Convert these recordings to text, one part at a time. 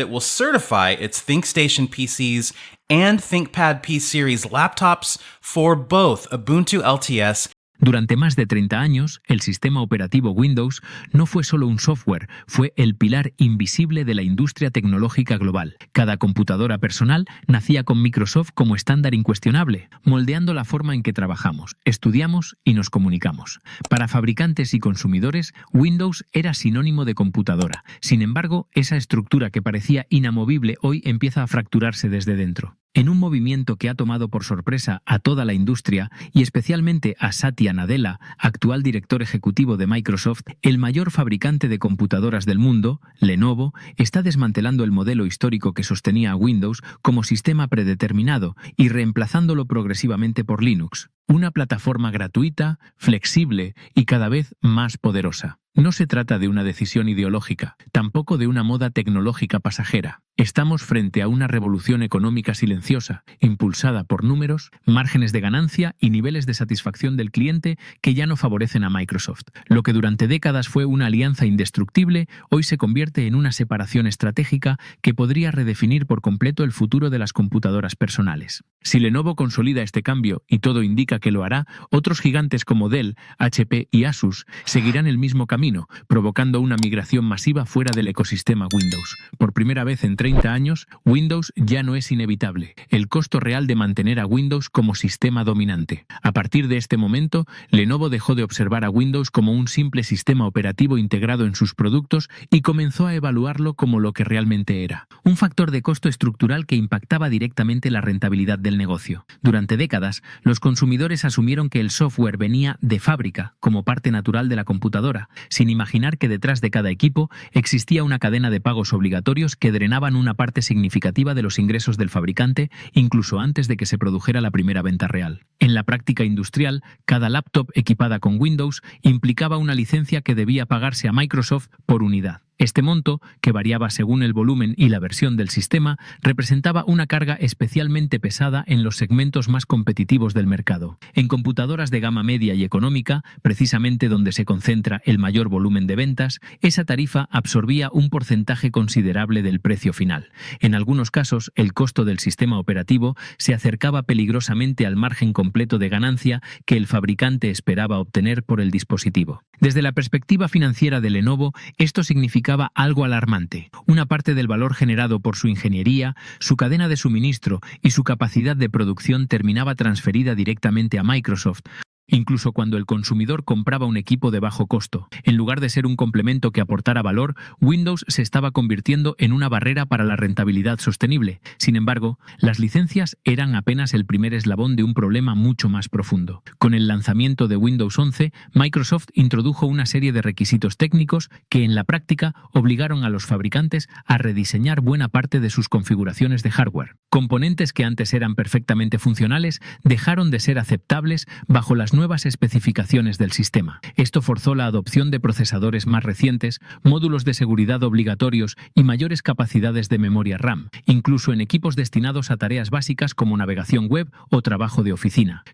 It will certify its ThinkStation PCs and ThinkPad P-Series laptops for both Ubuntu LTS. Durante más de 30 años, el sistema operativo Windows no fue solo un software, fue el pilar invisible de la industria tecnológica global. Cada computadora personal nacía con Microsoft como estándar incuestionable, moldeando la forma en que trabajamos, estudiamos y nos comunicamos. Para fabricantes y consumidores, Windows era sinónimo de computadora. Sin embargo, esa estructura que parecía inamovible hoy empieza a fracturarse desde dentro. En un movimiento que ha tomado por sorpresa a toda la industria y especialmente a Satya Nadella, actual director ejecutivo de Microsoft, el mayor fabricante de computadoras del mundo, Lenovo, está desmantelando el modelo histórico que sostenía a Windows como sistema predeterminado y reemplazándolo progresivamente por Linux, una plataforma gratuita, flexible y cada vez más poderosa. No se trata de una decisión ideológica, tampoco de una moda tecnológica pasajera. Estamos frente a una revolución económica silenciosa, impulsada por números, márgenes de ganancia y niveles de satisfacción del cliente que ya no favorecen a Microsoft. Lo que durante décadas fue una alianza indestructible, hoy se convierte en una separación estratégica que podría redefinir por completo el futuro de las computadoras personales. Si Lenovo consolida este cambio, y todo indica que lo hará, otros gigantes como Dell, HP y Asus seguirán el mismo camino, provocando una migración masiva fuera del ecosistema Windows. Por primera vez en 30 años, Windows ya no es inevitable. El costo real de mantener a Windows como sistema dominante. A partir de este momento, Lenovo dejó de observar a Windows como un simple sistema operativo integrado en sus productos y comenzó a evaluarlo como lo que realmente era. Un factor de costo estructural que impactaba directamente la rentabilidad del negocio. Durante décadas, los consumidores asumieron que el software venía de fábrica, como parte natural de la computadora, sin imaginar que detrás de cada equipo existía una cadena de pagos obligatorios que drenaban una parte significativa de los ingresos del fabricante, incluso antes de que se produjera la primera venta real. En la práctica industrial, cada laptop equipada con Windows implicaba una licencia que debía pagarse a Microsoft por unidad. Este monto, que variaba según el volumen y la versión del sistema, representaba una carga especialmente pesada en los segmentos más competitivos del mercado. En computadoras de gama media y económica, precisamente donde se concentra el mayor volumen de ventas, esa tarifa absorbía un porcentaje considerable del precio final. En algunos casos, el costo del sistema operativo se acercaba peligrosamente al margen completo de ganancia que el fabricante esperaba obtener por el dispositivo. Desde la perspectiva financiera de Lenovo, esto significaba algo alarmante. Una parte del valor generado por su ingeniería, su cadena de suministro y su capacidad de producción terminaba transferida directamente a Microsoft, incluso cuando el consumidor compraba un equipo de bajo costo. En lugar de ser un complemento que aportara valor, Windows se estaba convirtiendo en una barrera para la rentabilidad sostenible. Sin embargo, las licencias eran apenas el primer eslabón de un problema mucho más profundo. Con el lanzamiento de Windows 11, Microsoft introdujo una serie de requisitos técnicos que en la práctica obligaron a los fabricantes a rediseñar buena parte de sus configuraciones de hardware. Componentes que antes eran perfectamente funcionales dejaron de ser aceptables bajo las nuevas especificaciones del sistema. Esto forzó la adopción de procesadores más recientes, módulos de seguridad obligatorios y mayores capacidades de memoria RAM, incluso en equipos destinados a tareas básicas como navegación web o trabajo de oficina.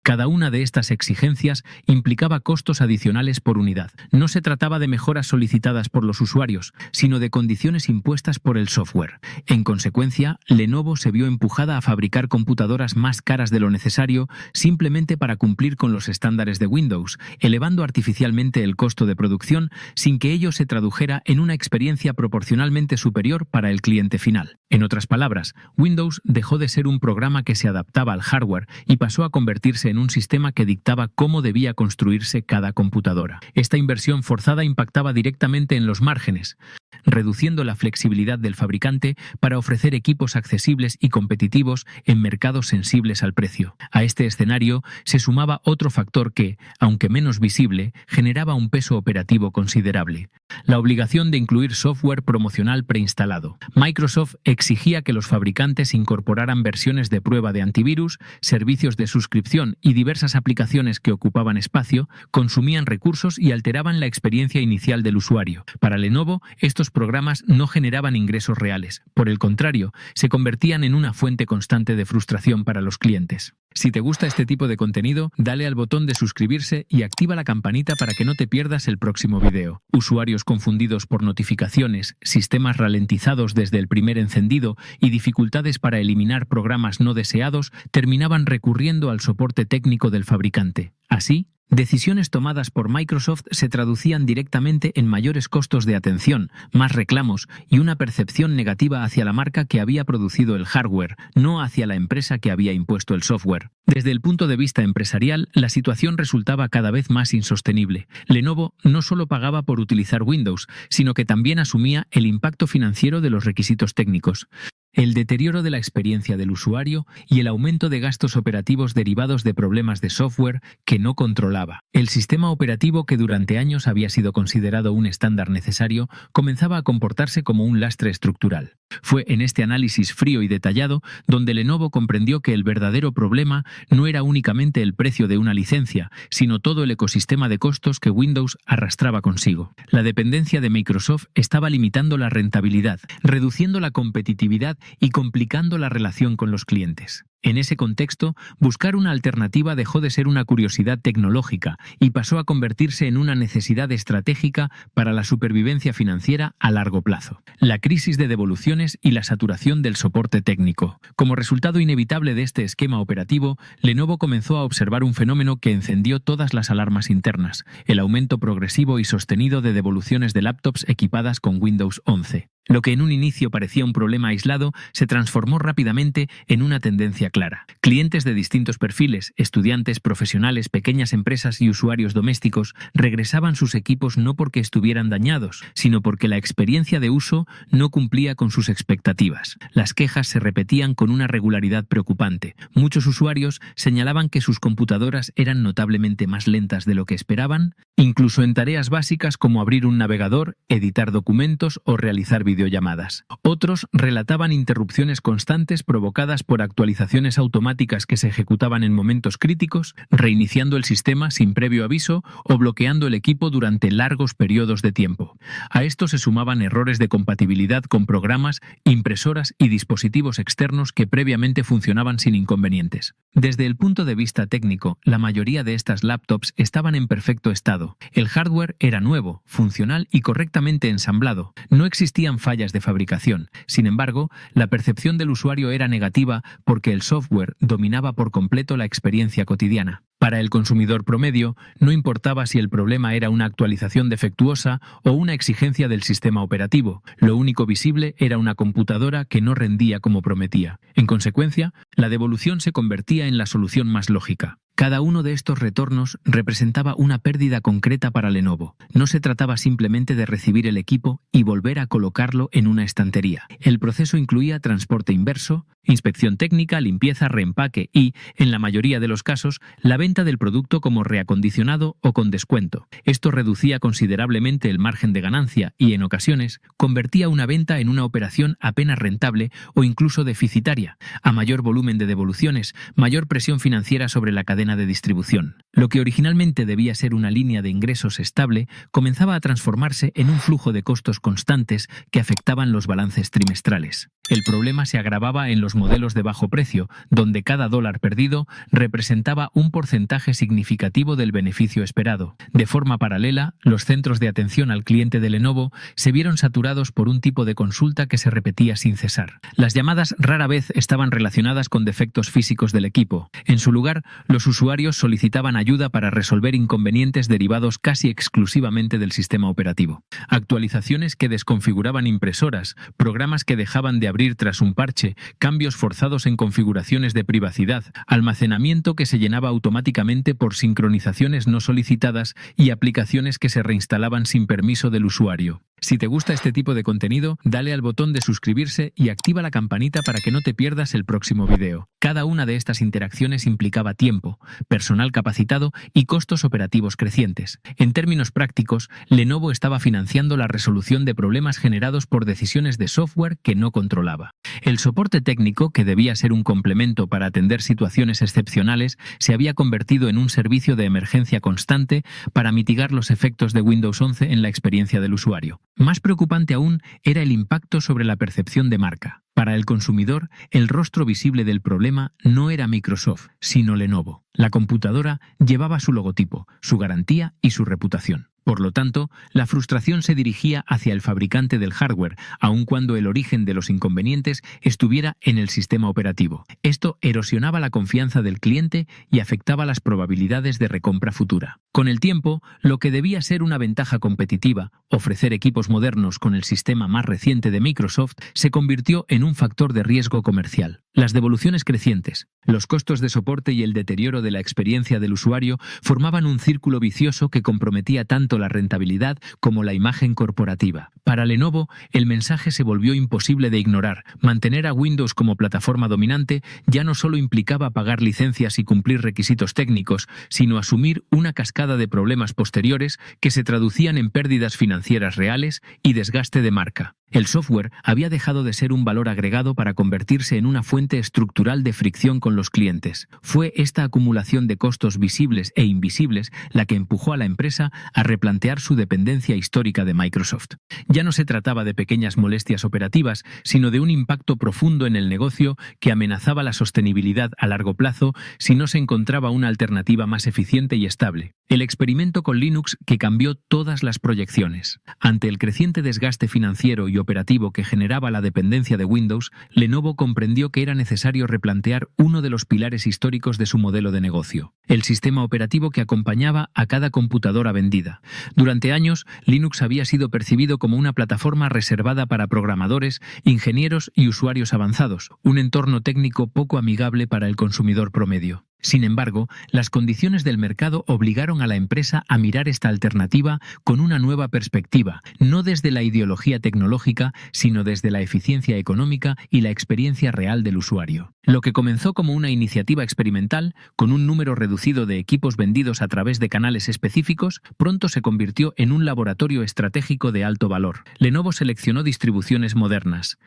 Cada una de estas exigencias implicaba costos adicionales por unidad. No se trataba de mejoras solicitadas por los usuarios, sino de condiciones impuestas por el software. En consecuencia, Lenovo se vio empujada a fabricar computadoras más caras de lo necesario simplemente para cumplir con los estándares de Windows, elevando artificialmente el costo de producción sin que ello se tradujera en una experiencia proporcionalmente superior para el cliente final. En otras palabras, Windows dejó de ser un programa que se adaptaba al hardware y pasó a convertirse en un sistema que dictaba cómo debía construirse cada computadora. Esta inversión forzada impactaba directamente en los márgenes, reduciendo la flexibilidad del fabricante para ofrecer equipos accesibles y competitivos en mercados sensibles al precio. A este escenario se sumaba otro factor que, aunque menos visible, generaba un peso operativo considerable: la obligación de incluir software promocional preinstalado. Microsoft exigía que los fabricantes incorporaran versiones de prueba de antivirus, servicios de suscripción y diversas aplicaciones que ocupaban espacio, consumían recursos y alteraban la experiencia inicial del usuario. Para Lenovo, esto estos programas no generaban ingresos reales. Por el contrario, se convertían en una fuente constante de frustración para los clientes. Si te gusta este tipo de contenido, dale al botón de suscribirse y activa la campanita para que no te pierdas el próximo video. Usuarios confundidos por notificaciones, sistemas ralentizados desde el primer encendido y dificultades para eliminar programas no deseados terminaban recurriendo al soporte técnico del fabricante. Así, decisiones tomadas por Microsoft se traducían directamente en mayores costos de atención, más reclamos y una percepción negativa hacia la marca que había producido el hardware, no hacia la empresa que había impuesto el software. Desde el punto de vista empresarial, la situación resultaba cada vez más insostenible. Lenovo no solo pagaba por utilizar Windows, sino que también asumía el impacto financiero de los requisitos técnicos. El deterioro de la experiencia del usuario y el aumento de gastos operativos derivados de problemas de software que no controlaba. El sistema operativo, que durante años había sido considerado un estándar necesario, comenzaba a comportarse como un lastre estructural. Fue en este análisis frío y detallado donde Lenovo comprendió que el verdadero problema no era únicamente el precio de una licencia, sino todo el ecosistema de costos que Windows arrastraba consigo. La dependencia de Microsoft estaba limitando la rentabilidad, reduciendo la competitividad y complicando la relación con los clientes. En ese contexto, buscar una alternativa dejó de ser una curiosidad tecnológica y pasó a convertirse en una necesidad estratégica para la supervivencia financiera a largo plazo. La crisis de devoluciones y la saturación del soporte técnico. Como resultado inevitable de este esquema operativo, Lenovo comenzó a observar un fenómeno que encendió todas las alarmas internas: el aumento progresivo y sostenido de devoluciones de laptops equipadas con Windows 11. Lo que en un inicio parecía un problema aislado se transformó rápidamente en una tendencia clara. Clientes de distintos perfiles, estudiantes, profesionales, pequeñas empresas y usuarios domésticos, regresaban sus equipos no porque estuvieran dañados, sino porque la experiencia de uso no cumplía con sus expectativas. Las quejas se repetían con una regularidad preocupante. Muchos usuarios señalaban que sus computadoras eran notablemente más lentas de lo que esperaban, incluso en tareas básicas como abrir un navegador, editar documentos o realizar videollamadas. Otros relataban interrupciones constantes provocadas por actualizaciones automáticas que se ejecutaban en momentos críticos, reiniciando el sistema sin previo aviso o bloqueando el equipo durante largos periodos de tiempo. A esto se sumaban errores de compatibilidad con programas, impresoras y dispositivos externos que previamente funcionaban sin inconvenientes. Desde el punto de vista técnico, la mayoría de estas laptops estaban en perfecto estado. El hardware era nuevo, funcional y correctamente ensamblado. No existían fallas de fabricación. Sin embargo, la percepción del usuario era negativa porque el software dominaba por completo la experiencia cotidiana. Para el consumidor promedio, no importaba si el problema era una actualización defectuosa o una exigencia del sistema operativo. Lo único visible era una computadora que no rendía como prometía. En consecuencia, la devolución se convertía en la solución más lógica. Cada uno de estos retornos representaba una pérdida concreta para Lenovo. No se trataba simplemente de recibir el equipo y volver a colocarlo en una estantería. El proceso incluía transporte inverso, inspección técnica, limpieza, reempaque y, en la mayoría de los casos, la venta del producto como reacondicionado o con descuento. Esto reducía considerablemente el margen de ganancia y, en ocasiones, convertía una venta en una operación apenas rentable o incluso deficitaria. A mayor volumen de devoluciones, mayor presión financiera sobre la cadena de distribución. Lo que originalmente debía ser una línea de ingresos estable comenzaba a transformarse en un flujo de costos constantes que afectaban los balances trimestrales. El problema se agravaba en los modelos de bajo precio, donde cada dólar perdido representaba un porcentaje significativo del beneficio esperado. De forma paralela, los centros de atención al cliente de Lenovo se vieron saturados por un tipo de consulta que se repetía sin cesar. Las llamadas rara vez estaban relacionadas con defectos físicos del equipo. En su lugar, los usuarios solicitaban ayuda para resolver inconvenientes derivados casi exclusivamente del sistema operativo. Actualizaciones que desconfiguraban impresoras, programas que dejaban de abrir tras un parche, cambios forzados en configuraciones de privacidad, almacenamiento que se llenaba automáticamente por sincronizaciones no solicitadas y aplicaciones que se reinstalaban sin permiso del usuario. Si te gusta este tipo de contenido, dale al botón de suscribirse y activa la campanita para que no te pierdas el próximo video. video. Cada una de estas interacciones implicaba tiempo, personal capacitado y costos operativos crecientes. En términos prácticos, Lenovo estaba financiando la resolución de problemas generados por decisiones de software que no controlaba. El soporte técnico, que debía ser un complemento para atender situaciones excepcionales, se había convertido en un servicio de emergencia constante para mitigar los efectos de Windows 11 en la experiencia del usuario. Más preocupante aún era el impacto sobre la percepción de marca. Para el consumidor, el rostro visible del problema no era Microsoft, sino Lenovo. La computadora llevaba su logotipo, su garantía y su reputación. Por lo tanto, la frustración se dirigía hacia el fabricante del hardware, aun cuando el origen de los inconvenientes estuviera en el sistema operativo. Esto erosionaba la confianza del cliente y afectaba las probabilidades de recompra futura. Con el tiempo, lo que debía ser una ventaja competitiva, ofrecer equipos modernos con el sistema más reciente de Microsoft, se convirtió en un factor de riesgo comercial. Las devoluciones crecientes, los costos de soporte y el deterioro de la experiencia del usuario formaban un círculo vicioso que comprometía tanto la rentabilidad como la imagen corporativa. Para Lenovo, el mensaje se volvió imposible de ignorar. Mantener a Windows como plataforma dominante ya no solo implicaba pagar licencias y cumplir requisitos técnicos, sino asumir una cascada de problemas posteriores que se traducían en pérdidas financieras reales y desgaste de marca. El software había dejado de ser un valor agregado para convertirse en una fuente estructural de fricción con los clientes. Fue esta acumulación de costos visibles e invisibles la que empujó a la empresa a replantear su dependencia histórica de Microsoft. Ya no se trataba de pequeñas molestias operativas, sino de un impacto profundo en el negocio que amenazaba la sostenibilidad a largo plazo si no se encontraba una alternativa más eficiente y estable. El experimento con Linux que cambió todas las proyecciones. Ante el creciente desgaste financiero y operativo que generaba la dependencia de Windows, Lenovo comprendió que era necesario replantear uno de los pilares históricos de su modelo de negocio: el sistema operativo que acompañaba a cada computadora vendida. Durante años, Linux había sido percibido como una plataforma reservada para programadores, ingenieros y usuarios avanzados, un entorno técnico poco amigable para el consumidor promedio. Sin embargo, las condiciones del mercado obligaron a la empresa a mirar esta alternativa con una nueva perspectiva, no desde la ideología tecnológica, sino desde la eficiencia económica y la experiencia real del usuario. Lo que comenzó como una iniciativa experimental, con un número reducido de equipos vendidos a través de canales específicos, pronto se convirtió en un laboratorio estratégico de alto valor. Lenovo seleccionó distribuciones modernas,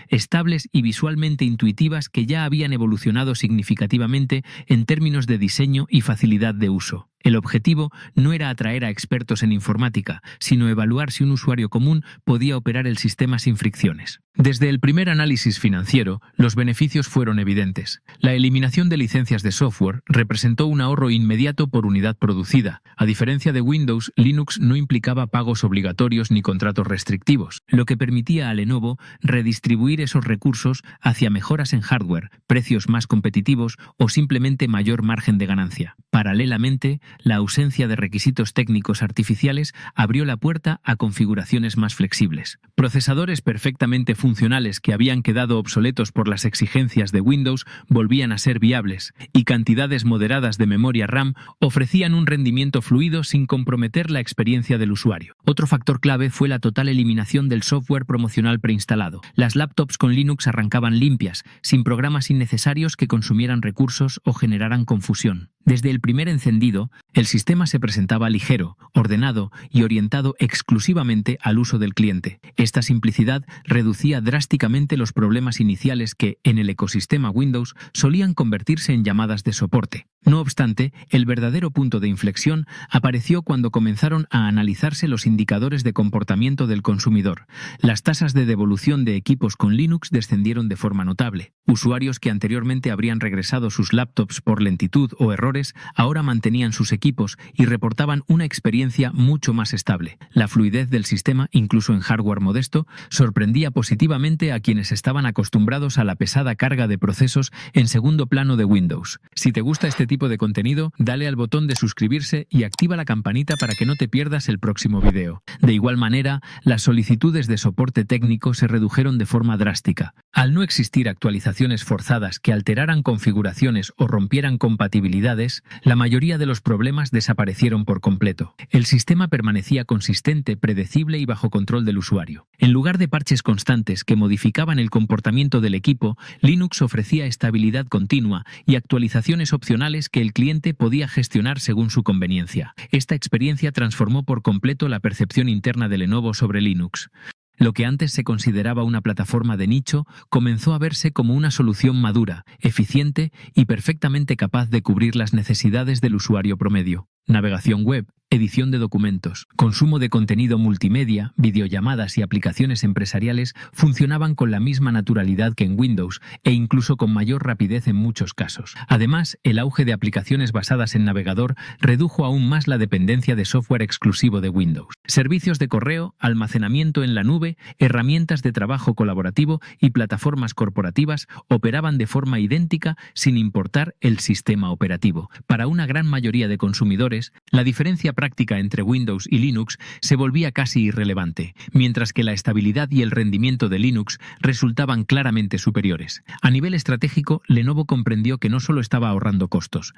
estables y visualmente intuitivas que ya habían evolucionado significativamente en términos de diseño y facilidad de uso. El objetivo no era atraer a expertos en informática, sino evaluar si un usuario común podía operar el sistema sin fricciones. Desde el primer análisis financiero, los beneficios fueron evidentes. La eliminación de licencias de software representó un ahorro inmediato por unidad producida. A diferencia de Windows, Linux no implicaba pagos obligatorios ni contratos restrictivos, lo que permitía a Lenovo redistribuir esos recursos hacia mejoras en hardware, precios más competitivos o simplemente mayor margen de ganancia. Paralelamente, la ausencia de requisitos técnicos artificiales abrió la puerta a configuraciones más flexibles. Procesadores perfectamente funcionales que habían quedado obsoletos por las exigencias de Windows volvían a ser viables, y cantidades moderadas de memoria RAM ofrecían un rendimiento fluido sin comprometer la experiencia del usuario. Otro factor clave fue la total eliminación del software promocional preinstalado. Las laptops con Linux arrancaban limpias, sin programas innecesarios que consumieran recursos o generaran confusión. Desde el primer encendido, el sistema se presentaba ligero, ordenado y orientado exclusivamente al uso del cliente. Esta simplicidad reducía drásticamente los problemas iniciales que, en el ecosistema Windows, solían convertirse en llamadas de soporte. No obstante, el verdadero punto de inflexión apareció cuando comenzaron a analizarse los indicadores de comportamiento del consumidor. Las tasas de devolución de equipos con Linux descendieron de forma notable. Usuarios que anteriormente habrían regresado sus laptops por lentitud o errores, ahora mantenían sus equipos y reportaban una experiencia mucho más estable. La fluidez del sistema, incluso en hardware modesto, sorprendía positivamente a quienes estaban acostumbrados a la pesada carga de procesos en segundo plano de Windows. Si te gusta este tipo de contenido, dale al botón de suscribirse y activa la campanita para que no te pierdas el próximo video. De igual manera, las solicitudes de soporte técnico se redujeron de forma drástica. Al no existir actualizaciones forzadas que alteraran configuraciones o rompieran compatibilidades, la mayoría de los problemas desaparecieron por completo. El sistema permanecía consistente, predecible y bajo control del usuario. En lugar de parches constantes que modificaban el comportamiento del equipo, Linux ofrecía estabilidad continua y actualizaciones opcionales que el cliente podía gestionar según su conveniencia. Esta experiencia transformó por completo la percepción interna de Lenovo sobre Linux. Lo que antes se consideraba una plataforma de nicho comenzó a verse como una solución madura, eficiente y perfectamente capaz de cubrir las necesidades del usuario promedio. Navegación web, edición de documentos, consumo de contenido multimedia, videollamadas y aplicaciones empresariales funcionaban con la misma naturalidad que en Windows e incluso con mayor rapidez en muchos casos. Además, el auge de aplicaciones basadas en navegador redujo aún más la dependencia de software exclusivo de Windows. Servicios de correo, almacenamiento en la nube, herramientas de trabajo colaborativo y plataformas corporativas operaban de forma idéntica sin importar el sistema operativo. Para una gran mayoría de consumidores, la diferencia práctica entre Windows y Linux se volvía casi irrelevante, mientras que la estabilidad y el rendimiento de Linux resultaban claramente superiores. A nivel estratégico, Lenovo comprendió que no solo estaba ahorrando costos,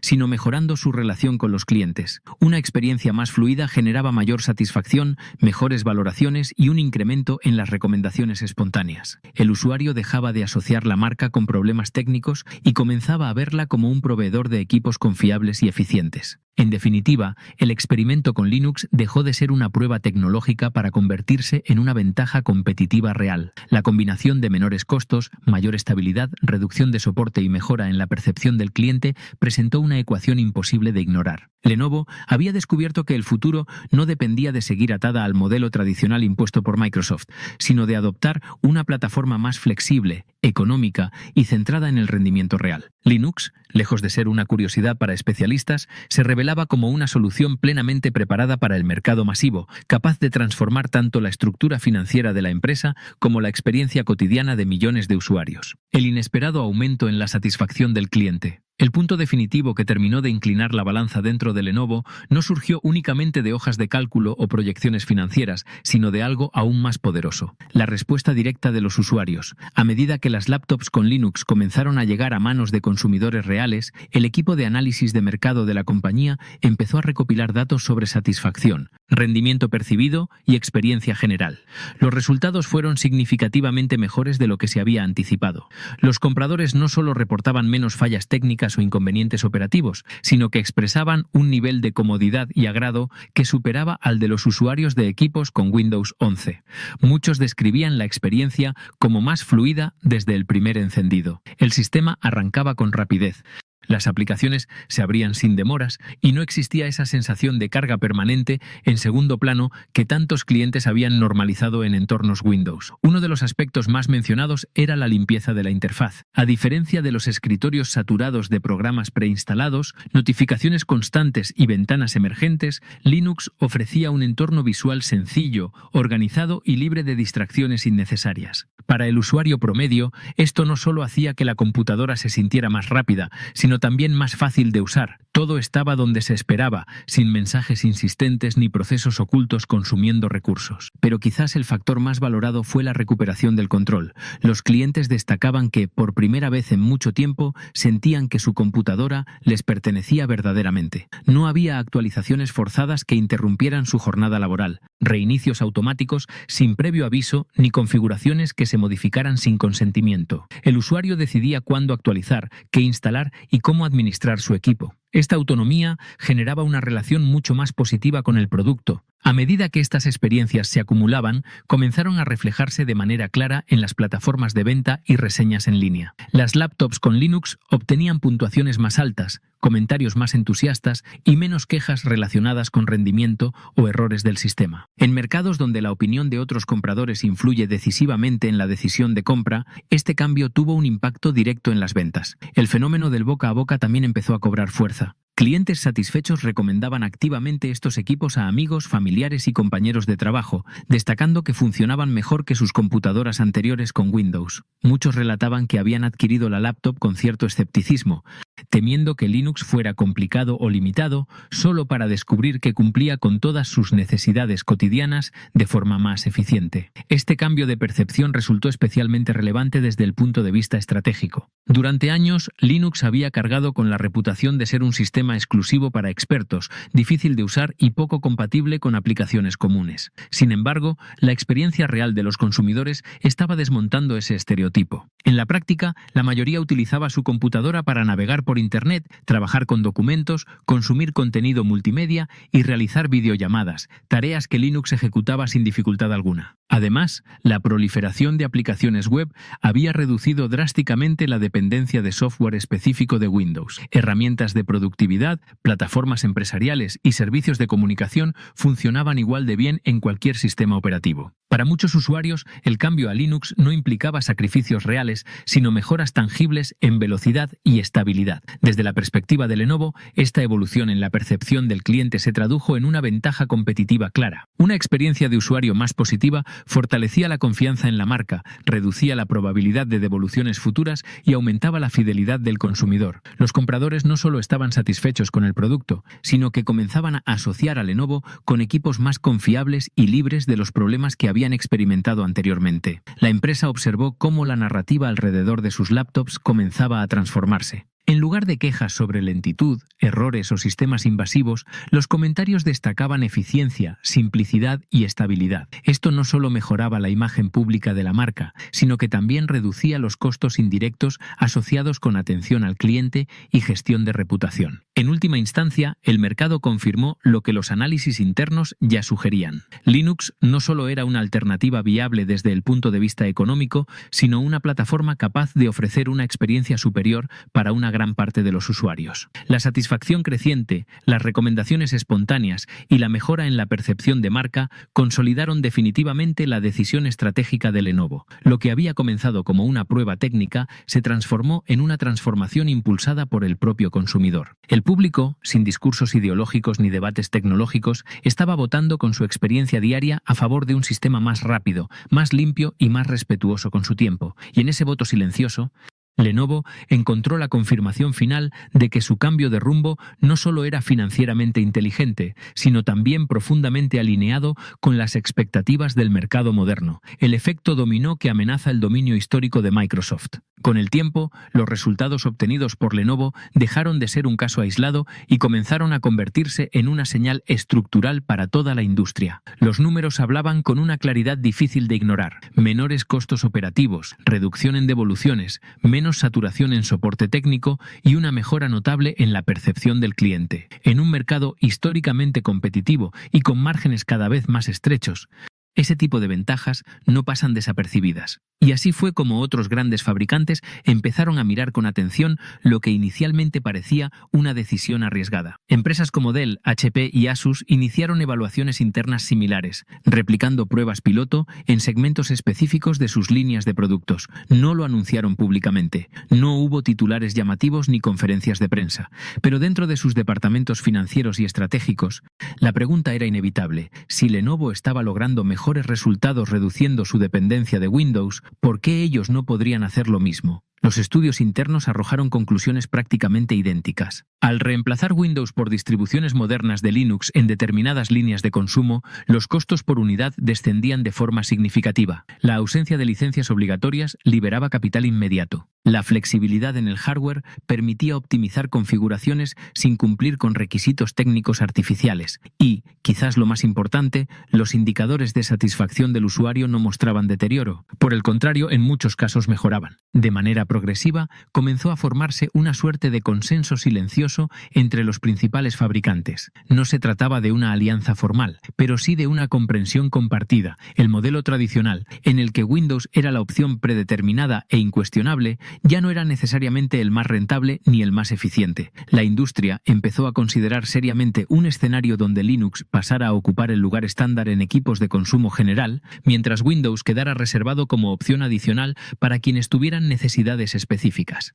sino mejorando su relación con los clientes. Una experiencia más fluida generaba mayor satisfacción, mejores valoraciones y un incremento en las recomendaciones espontáneas. El usuario dejaba de asociar la marca con problemas técnicos y comenzaba a verla como un proveedor de equipos confiables y eficientes. En definitiva, el experimento con Linux dejó de ser una prueba tecnológica para convertirse en una ventaja competitiva real. La combinación de menores costos, mayor estabilidad, reducción de soporte y mejora en la percepción del cliente presentó una ecuación imposible de ignorar. Lenovo había descubierto que el futuro no dependía de seguir atada al modelo tradicional impuesto por Microsoft, sino de adoptar una plataforma más flexible, económica y centrada en el rendimiento real. Linux, lejos de ser una curiosidad para especialistas, se revelaba como una solución plenamente preparada para el mercado masivo, capaz de transformar tanto la estructura financiera de la empresa como la experiencia cotidiana de millones de usuarios. El inesperado aumento en la satisfacción del cliente. El punto definitivo que terminó de inclinar la balanza dentro de Lenovo no surgió únicamente de hojas de cálculo o proyecciones financieras, sino de algo aún más poderoso: la respuesta directa de los usuarios. A medida que las laptops con Linux comenzaron a llegar a manos de consumidores reales, el equipo de análisis de mercado de la compañía empezó a recopilar datos sobre satisfacción, rendimiento percibido y experiencia general. Los resultados fueron significativamente mejores de lo que se había anticipado. Los compradores no solo reportaban menos fallas técnicas o inconvenientes operativos, sino que expresaban un nivel de comodidad y agrado que superaba al de los usuarios de equipos con Windows 11. Muchos describían la experiencia como más fluida desde el primer encendido. El sistema arrancaba con rapidez. Las aplicaciones se abrían sin demoras y no existía esa sensación de carga permanente en segundo plano que tantos clientes habían normalizado en entornos Windows. Uno de los aspectos más mencionados era la limpieza de la interfaz. A diferencia de los escritorios saturados de programas preinstalados, notificaciones constantes y ventanas emergentes, Linux ofrecía un entorno visual sencillo, organizado y libre de distracciones innecesarias. Para el usuario promedio, esto no solo hacía que la computadora se sintiera más rápida, sino también más fácil de usar. Todo estaba donde se esperaba, sin mensajes insistentes ni procesos ocultos consumiendo recursos. Pero quizás el factor más valorado fue la recuperación del control. Los clientes destacaban que, por primera vez en mucho tiempo, sentían que su computadora les pertenecía verdaderamente. No había actualizaciones forzadas que interrumpieran su jornada laboral, reinicios automáticos sin previo aviso ni configuraciones que se modificaran sin consentimiento. El usuario decidía cuándo actualizar, qué instalar y cómo administrar su equipo. Esta autonomía generaba una relación mucho más positiva con el producto. A medida que estas experiencias se acumulaban, comenzaron a reflejarse de manera clara en las plataformas de venta y reseñas en línea. Las laptops con Linux obtenían puntuaciones más altas, comentarios más entusiastas y menos quejas relacionadas con rendimiento o errores del sistema. En mercados donde la opinión de otros compradores influye decisivamente en la decisión de compra, este cambio tuvo un impacto directo en las ventas. El fenómeno del boca a boca también empezó a cobrar fuerza. Clientes satisfechos recomendaban activamente estos equipos a amigos, familiares y compañeros de trabajo, destacando que funcionaban mejor que sus computadoras anteriores con Windows. Muchos relataban que habían adquirido la laptop con cierto escepticismo, temiendo que Linux fuera complicado o limitado, solo para descubrir que cumplía con todas sus necesidades cotidianas de forma más eficiente. Este cambio de percepción resultó especialmente relevante desde el punto de vista estratégico. Durante años, Linux había cargado con la reputación de ser un sistema exclusivo para expertos, difícil de usar y poco compatible con aplicaciones comunes. Sin embargo, la experiencia real de los consumidores estaba desmontando ese estereotipo. En la práctica, la mayoría utilizaba su computadora para navegar por Internet, trabajar con documentos, consumir contenido multimedia y realizar videollamadas, tareas que Linux ejecutaba sin dificultad alguna. Además, la proliferación de aplicaciones web había reducido drásticamente la dependencia de software específico de Windows. Herramientas de productividad, plataformas empresariales y servicios de comunicación funcionaban igual de bien en cualquier sistema operativo. Para muchos usuarios, el cambio a Linux no implicaba sacrificios reales, sino mejoras tangibles en velocidad y estabilidad. Desde la perspectiva de Lenovo, esta evolución en la percepción del cliente se tradujo en una ventaja competitiva clara. Una experiencia de usuario más positiva fortalecía la confianza en la marca, reducía la probabilidad de devoluciones futuras y aumentaba la fidelidad del consumidor. Los compradores no solo estaban satisfechos con el producto, sino que comenzaban a asociar a Lenovo con equipos más confiables y libres de los problemas que habían experimentado anteriormente. La empresa observó cómo la narrativa alrededor de sus laptops comenzaba a transformarse. En lugar de quejas sobre lentitud, errores o sistemas invasivos, los comentarios destacaban eficiencia, simplicidad y estabilidad. Esto no solo mejoraba la imagen pública de la marca, sino que también reducía los costos indirectos asociados con atención al cliente y gestión de reputación. En última instancia, el mercado confirmó lo que los análisis internos ya sugerían. Linux no solo era una alternativa viable desde el punto de vista económico, sino una plataforma capaz de ofrecer una experiencia superior para una gran parte de los usuarios. La satisfacción creciente, las recomendaciones espontáneas y la mejora en la percepción de marca consolidaron definitivamente la decisión estratégica de Lenovo. Lo que había comenzado como una prueba técnica se transformó en una transformación impulsada por el propio consumidor. El público, sin discursos ideológicos ni debates tecnológicos, estaba votando con su experiencia diaria a favor de un sistema más rápido, más limpio y más respetuoso con su tiempo. Y en ese voto silencioso, Lenovo encontró la confirmación final de que su cambio de rumbo no solo era financieramente inteligente, sino también profundamente alineado con las expectativas del mercado moderno, el efecto dominó que amenaza el dominio histórico de Microsoft. Con el tiempo, los resultados obtenidos por Lenovo dejaron de ser un caso aislado y comenzaron a convertirse en una señal estructural para toda la industria. Los números hablaban con una claridad difícil de ignorar: menores costos operativos, reducción en devoluciones, menos saturación en soporte técnico y una mejora notable en la percepción del cliente. En un mercado históricamente competitivo y con márgenes cada vez más estrechos, ese tipo de ventajas no pasan desapercibidas. Y así fue como otros grandes fabricantes empezaron a mirar con atención lo que inicialmente parecía una decisión arriesgada. Empresas como Dell, HP y Asus iniciaron evaluaciones internas similares, replicando pruebas piloto en segmentos específicos de sus líneas de productos. No lo anunciaron públicamente, no hubo titulares llamativos ni conferencias de prensa, pero dentro de sus departamentos financieros y estratégicos, la pregunta era inevitable: si Lenovo estaba logrando mejores resultados reduciendo su dependencia de Windows, ¿por qué ellos no podrían hacer lo mismo? Los estudios internos arrojaron conclusiones prácticamente idénticas. Al reemplazar Windows por distribuciones modernas de Linux en determinadas líneas de consumo, los costos por unidad descendían de forma significativa. La ausencia de licencias obligatorias liberaba capital inmediato. La flexibilidad en el hardware permitía optimizar configuraciones sin cumplir con requisitos técnicos artificiales. Y, quizás lo más importante, los indicadores de satisfacción del usuario no mostraban deterioro. Por el contrario, en muchos casos mejoraban. De manera progresiva, comenzó a formarse una suerte de consenso silencioso entre los principales fabricantes. No se trataba de una alianza formal, pero sí de una comprensión compartida. El modelo tradicional, en el que Windows era la opción predeterminada e incuestionable, ya no era necesariamente el más rentable ni el más eficiente. La industria empezó a considerar seriamente un escenario donde Linux pasara a ocupar el lugar estándar en equipos de consumo general, mientras Windows quedara reservado como opción adicional para quienes tuvieran necesidades específicas.